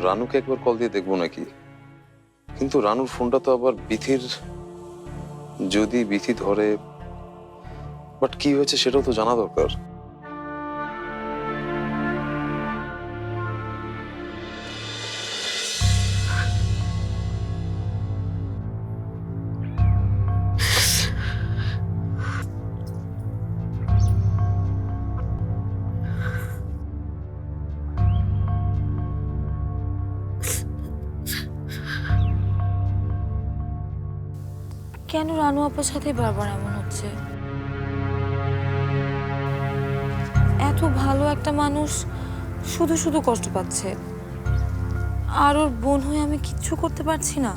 রানুকে একবার কল দিয়ে দেখবো নাকি, কিন্তু রানুর ফোনটা তো আবার বিথির, যদি বিথি ধরে, বাট কি হয়েছে সেটাও তো জানা দরকার। কেন রানু আপার সাথে বারবার এমন হচ্ছে? এত ভালো একটা মানুষ শুধু শুধু কষ্ট পাচ্ছে, আর ওর বোন হয়ে আমি কিচ্ছু করতে পারছি না।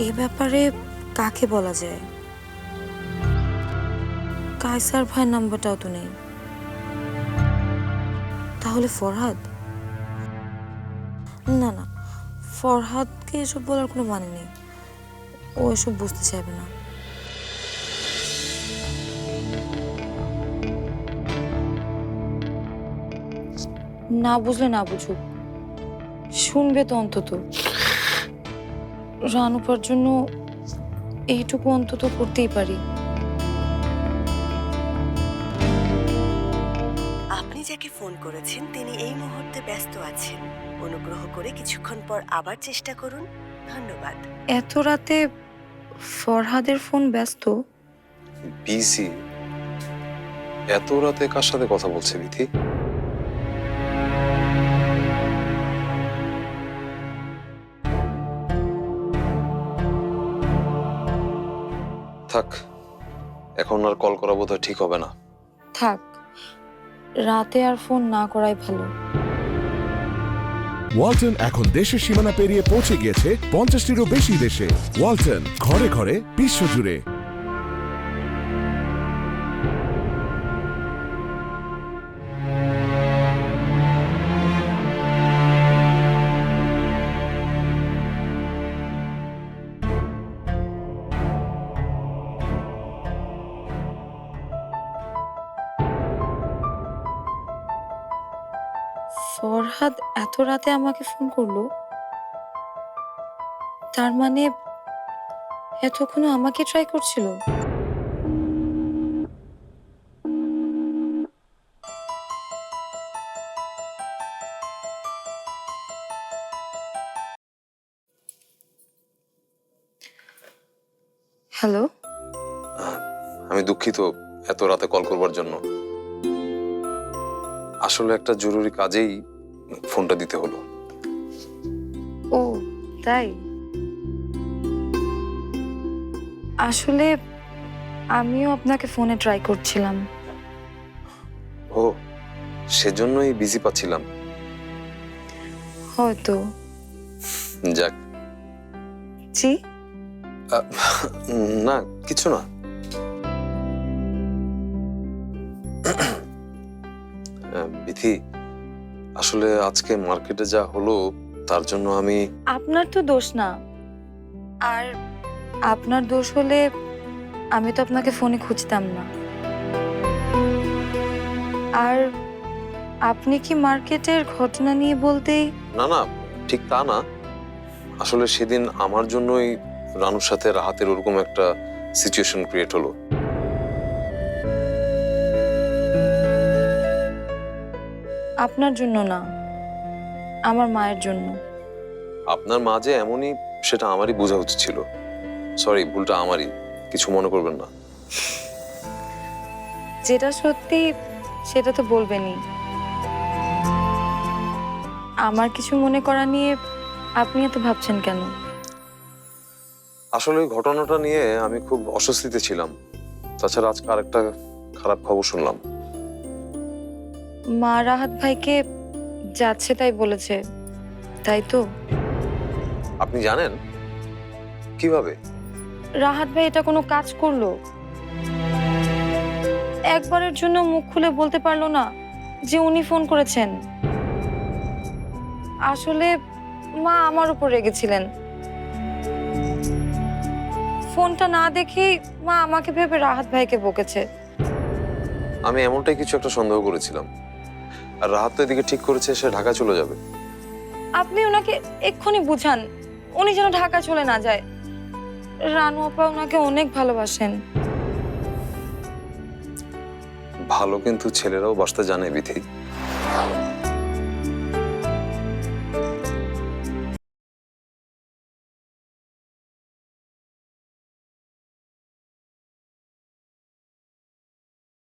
এ ব্যাপারে কাকে বলা যায়? কায়সার ভাইয়ের নাম্বারটাও তো নেই। তাহলে ফরহাদ? না না, ফরহাদকে এসব বলার কোনো মানে নেই, ও এসব বুঝতে চাইবে না। না বুঝলে না বুঝুক, শুনবে তো অন্তত। রানুপার জন্য এইটুকু অন্তত করতেই পারি। আপনি যাকে ফোন করেছেন তিনি এই মুহূর্তে ব্যস্ত আছেন, অনুগ্রহ করে কিছুক্ষণ পর আবার চেষ্টা করুন। ধন্যবাদ। এত রাতে ফরহাদের ফোন ব্যস্ত? বিসি? এত রাতে কার সাথে কথা বলছে বিথি? থাক, এখন আর কল করা বোধহয় ঠিক হবে না। থাক, রাতে আর ফোন না করাই ভালো। ওয়ালটন এখন দেশের সীমানা পেরিয়ে পৌঁছে গিয়েছে 50টিরও বেশি দেশে। ওয়ালটন, ঘরে ঘরে বিশ্বজুড়ে। ফরহাদ এত রাতে আমাকে ফোন করলো, তার মানে এতক্ষণ আমাকে ট্রাই করছিল। হ্যালো। আমি দুঃখিত এত রাতে কল করবার জন্য, আসলে একটা জরুরি কাজেই ফোনটা দিতে হলো। ও তাই? আসলে আমিও আপনাকে ফোনে ট্রাই করছিলাম। ও, সেজন্যই বিজি পাচ্ছিলাম। হয়তো। যাক। জি? না, কিছু না। বিথি, আসলে আজকে মার্কেটে যা হলো তার জন্য আমি। আপনার তো দোষ না, আর আপনার দোষ হলে আমি তো আপনাকে ফোনে খুঁজতাম না। আর আপনি কি মার্কেটের ঘটনা নিয়ে বলতেই? না না, ঠিক তা না। আসলে সেদিন আমার জন্যই রানুর সাথে রাহাতের ওরকম একটা সিচুয়েশন ক্রিয়েট হলো। আপনার জন্য না, আমার মায়ের জন্য। আপনার মা যে এমনই সেটা আমারই বোঝা উচিত ছিল। সরি, ভুলটা আমারই, কিছু মনে করবেন না। যেটা সত্যি সেটা তো বলবেনই। আমার কিছু মনে করা নিয়ে আপনি এত ভাবছেন কেন? আসলে ওই ঘটনাটা নিয়ে আমি খুব অস্বস্তিতে ছিলাম। তাছাড়া আজকে আরেকটা খারাপ খবর শুনলাম। মা রাহাত ভাইকে যাচ্ছে তাই বলেছে, তাই তো? আপনি জানেন কিভাবে? রাহাত ভাই এটা কোনো কাজ করলো? একবারের জন্য মুখ খুলে বলতে পারলো না যে উনি ফোন করেছেন? আসলে মা আমার উপর রেগেছিলেন। ফোনটা না দেখেই মা আমাকে ভেবে রাহাত ভাইকে বকেছে। আমি এমনটাই কিছু একটা সন্দেহ করেছিলাম। আর রাহাত তো এদিকে ঠিক করেছে সে ঢাকা চলে যাবে। আপনি ওনাকে এক্ষুনি বুঝান, উনি যেন ঢাকা চলে না যায়। রানু আপা ওনাকে অনেক ভালোবাসেন। ভালো কিন্তু ছেলেরাও বাসতে জানে বিথি।